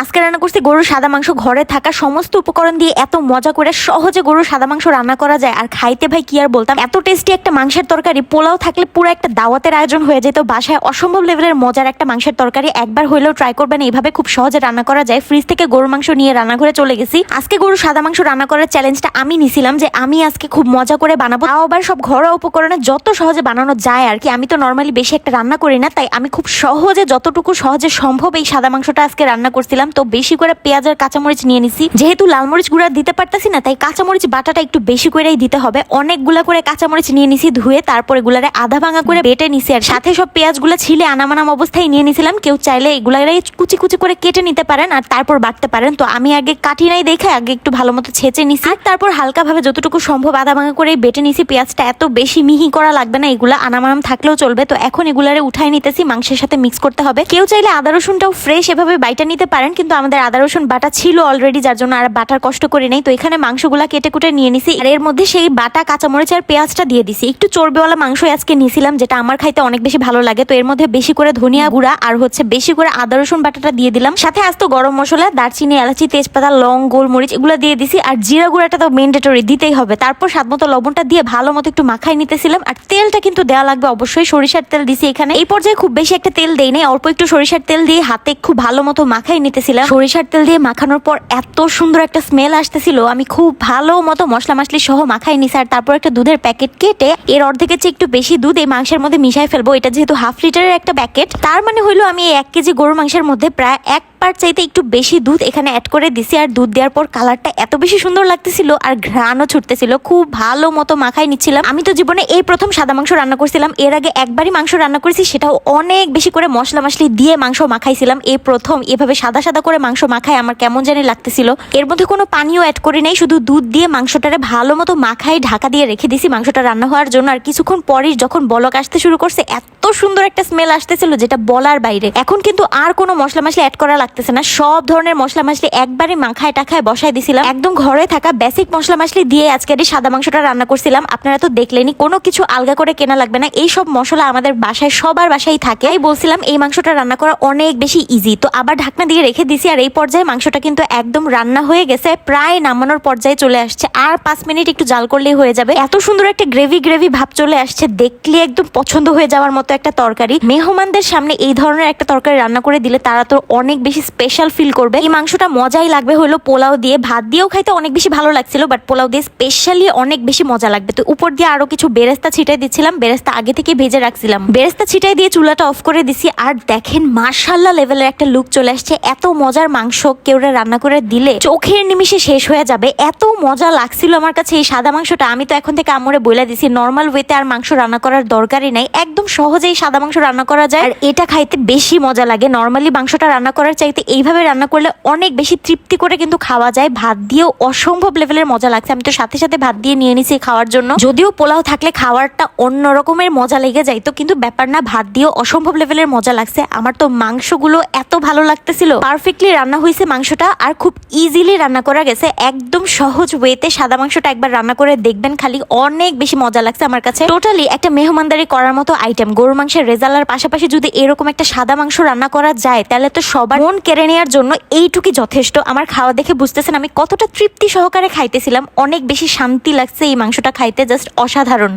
আজকে রান্না করছি গরুর সাদা মাংস। ঘরে থাকা সমস্ত উপকরণ দিয়ে এত মজা করে সহজে গরুর সাদা মাংস রান্না করা যায়, আর খাইতে ভাই কি আর বলতাম, এত টেস্টি একটা মাংসের তরকারি। পোলাও থাকলে পুরো একটা দাওয়াতের আয়োজন হয়ে যেত। বাসায় অসম্ভব লেভেলের মজার একটা মাংসের তরকারি একবার হইলেও ট্রাই করবেন, এইভাবে খুব সহজে রান্না করা যায়। ফ্রিজ থেকে গরুর মাংস নিয়ে রান্নাঘরে চলে গেছি। আজকে গরুর সাদা মাংস রান্না করার চ্যালেঞ্জটা আমি নিছিলাম যে আমি আজকে খুব মজা করে বানাবো, তাও আবার সব ঘরোয়া উপকরণে যত সহজে বানানো যায় আর কি। আমি তো নর্মালি বেশি একটা রান্না করি না, তাই আমি খুব সহজে যতটুকু সহজে সম্ভব এই সাদা মাংসটা আজকে রান্না করছিলাম। তো বেশি করে পেঁয়াজ আর কাঁচামরিচ নিয়ে নিছি, যেহেতু লাল মরিচ গুঁড়া দিতে পারতাছি না, তাই কাঁচামরিচ বাটাটা একটু বেশি করেই দিতে হবে। অনেকগুলা করে কাঁচামরিচ নিয়ে নিছি ধুয়ে, তারপরে এগুলারে আধা ভাঙা করে বেটে নিছি, আর সাথে সব পেঁয়াজগুলো ছিলে আনামানাম অবস্থায় নিয়ে নিছিলাম। কেউ চাইলে এগুলারে কুচি কুচি করে কেটে নিতে পারেন আর তারপর বাটতে পারেন। তো আমি আগে কাটি নাই দেখে আগে একটু ভালো মতো ছেঁচে নিছি, আর তারপর হালকা ভাবে যতটুকু সম্ভব আধা ভাঙা করে বেটে নিছি। পেঁয়াজটা এত বেশি মিহি করা লাগবে না, এগুলা আনামানাম থাকলেও চলবে। তো এখন এগুলারে উঠাই নিতেছি, মাংসের সাথে মিক্স করতে হবে। কেউ চাইলে আদা রসুনটাও ফ্রেশ এভাবে বাইটা নিতে পারেন, কিন্তু আমাদের আদা রসুন বাটা ছিল অলরেডি, যার জন্য আর বাটার কষ্ট করি নাই। তো এখানে মাংসগুলা কেটে কুটে নিয়ে নিছি, আর এর মধ্যে সেই বাটা কাঁচামরিচ আর পেঁয়াজটা দিয়ে দিছি। একটু চর্বিওয়ালা মাংস আজকে নিছিলাম, যেটা আমার খাইতে অনেক বেশি ভালো লাগে। তো এর মধ্যে বেশি করে ধনিয়া গুঁড়া আর বেশি করে আদা রসুন বাটাটা দিয়ে দিলাম। সাথে আস্ত গরম মশলা, দারচিনি, এলাচি, তেজপাতা, লং, গোলমরিচ এগুলো দিয়ে দিছি, আর জিরা গুঁড়াটা তো ম্যান্ডেটরি দিতেই হবে। তারপর স্বাদ মতো লবণটা দিয়ে ভালো মতো একটু মাখাই নিতেছিলাম। আর তেলটা কিন্তু দেওয়া লাগবে অবশ্যই, সরিষার তেল দিছি এখানে। এই পর্যায়ে খুব বেশি একটা তেল দেই নাই, অল্প একটু সরিষার তেল দিয়ে হাতে খুব ভালো মতো মাখাই নিতেছিলাম। সরিষার তেল দিয়ে মাখানোর পর এত সুন্দর একটা স্মেল আসতেছিল, আমি খুব ভালো মতো মশলা মাসলি সহ মাখাই নিছি। আর তারপর একটা দুধের প্যাকেট কেটে এর অর্ধেকের চেয়ে একটু বেশি দুধ এই মাংসের মধ্যে মিশাই ফেলবো। এটা যেহেতু হাফ লিটারের একটা প্যাকেট, তার মানে হইলো আমি 1 কেজি গরুর মাংসের মধ্যে প্রায় 1 পার চাইতে একটু বেশি দুধ এখানে অ্যাড করে দিছি। আর দুধ দেওয়ার পর কালারটা এত বেশি সুন্দর লাগতেছিল আর ঘ্রাণও ছুটতেছিল। খুব ভালো মতো মাখাই নিচ্ছিলাম। আমি তো জীবনে এই প্রথম সাদা মাংস রান্না করছিলাম, এর আগে একবারই মাংস রান্না করেছি, সেটাও অনেক বেশি করে মশলা মাসলি দিয়ে মাংস মাখাইছিলাম। এই প্রথম এভাবে সাদা সাদা করে মাংস মাখাই আমার কেমন জানি লাগতেছিল। এর মধ্যে কোনো পানিও অ্যাড করি নাই, শুধু দুধ দিয়ে মাংসটারে ভালো মতো মাখাই ঢাকা দিয়ে রেখে দিছি মাংসটা রান্না হওয়ার জন্য। আর কিছুক্ষণ পরই যখন বলক আসতে শুরু করছে, এত সুন্দর একটা স্মেল আসতেছিল যেটা বলার বাইরে। এখন কিন্তু আর কোনো মশলা মাসলি অ্যাড করা লাগতেছে না, সব ধরনের মশলা মাসলি একবারে মাখায় টাখায় বসাই দিছিলাম। একদম ঘরে থাকা বেসিক মশলা মাসলি দিয়ে আজকের এই সাদা মাংসটা রান্না করছিলাম। আপনারা তো দেখলেনই, কোনো কিছু আলগা করে কেনা লাগবে না, এই সব মশলা আমাদের বাসায় সবার বাসায় থাকে। এই বলছিলাম এই মাংসটা রান্না করা অনেক বেশি ইজি। তো আবার ঢাকনা দিয়ে রেখে দিছি, আর এই পর্যায়ে মাংসটা কিন্তু একদম রান্না হয়ে গেছে, প্রায় নামানোর পর্যায়ে চলে আসছে। আর 5 মিনিট একটু জাল করলেই হয়ে যাবে। এত সুন্দর একটা গ্রেভি গ্রেভি ভাব চলে আসছে, দেখলে একদম পছন্দ হয়ে যাওয়ার মতো একটা তরকারি। মেহমানদের সামনে এই ধরনের একটা তরকারি রান্না করে দিলে তারা তো অনেক বেশি স্পেশাল ফিল করবে। এই মাংসটা মজাই লাগবে হলো পোলাও দিয়ে, ভাত দিয়েও খাইতে অনেক বেশি ভালো লাগছিল, বাট পোলাও দিয়ে স্পেশালি অনেক বেশি মজা লাগবে। তো উপর দিয়ে আরো কিছু বেরেস্তা ছিটাই দিচ্ছিলাম, বেরেস্তা আগে থেকে ভেজে রাখছিলাম। বেরেস্তা ছিটাই দিয়ে চুলাটা অফ করে দিছি, আর দেখেন মাশাআল্লাহ লেভেলের একটা লুক চলে আসছে। এত মজার মাংস কেউরে রান্না করে দিলে চোখের নিমিষে শেষ হয়ে যাবে, এত মজা লাগছিল আমার কাছে এই সাদা মাংসটা। আমি তো এখন থেকে আম্মুরে বলে দিছি নর্মাল ওয়েতে আর মাংস রান্না করার দরকারই নাই, একদম সহজেই সাদা মাংস রান্না করা যায়, আর এটা খাইতে বেশি মজা লাগে। নর্মালি মাংসটা রান্না করার চাইতে এইভাবে রান্না করলে অনেক বেশি তৃপ্তি করে কিন্তু খাওয়া যায়। ভাত দিয়েও অসম্ভব লেভেলের মজা লাগছে। আমি তো সাথে সাথে ভাত দিয়ে নিয়ে নিছি খাওয়ার জন্য। যদিও পোলাও থাকলে খাওয়ারটা অন্য রকমের মজা লেগে যাইতো, কিন্তু ব্যাপার না, ভাত দিয়েও অসম্ভব লেভেলের মজা লাগছে। আমার তো মাংসগুলো এত ভালো লাগতেছিল, পারফেক্টলি রান্না হয়েছে মাংসটা, আর খুব ইজিলি রান্না করা গেছে। একদম সহজ ওয়েতে সাদা মাংসটা একবার রান্না করে দেখবেন খালি, অনেক বেশি মজা লাগছে আমার কাছে। টোটালি একটা মেহমানদারি করার মতো আইটেম। গরুর মাংসের রেজালার পাশাপাশি যদি এরকম একটা সাদা মাংস রান্না করা যায়, তাহলে তো সবার মন কেড়ে নেওয়ার জন্য এইটুকুই যথেষ্ট। আমার খাওয়া দেখে বুঝতেছেন আমি কতটা তৃপ্তি সহকারে খাইতেছিলাম, অনেক বেশি শান্তি লাগছে এই মাংসটা খাইতে, জাস্ট অসাধারণ।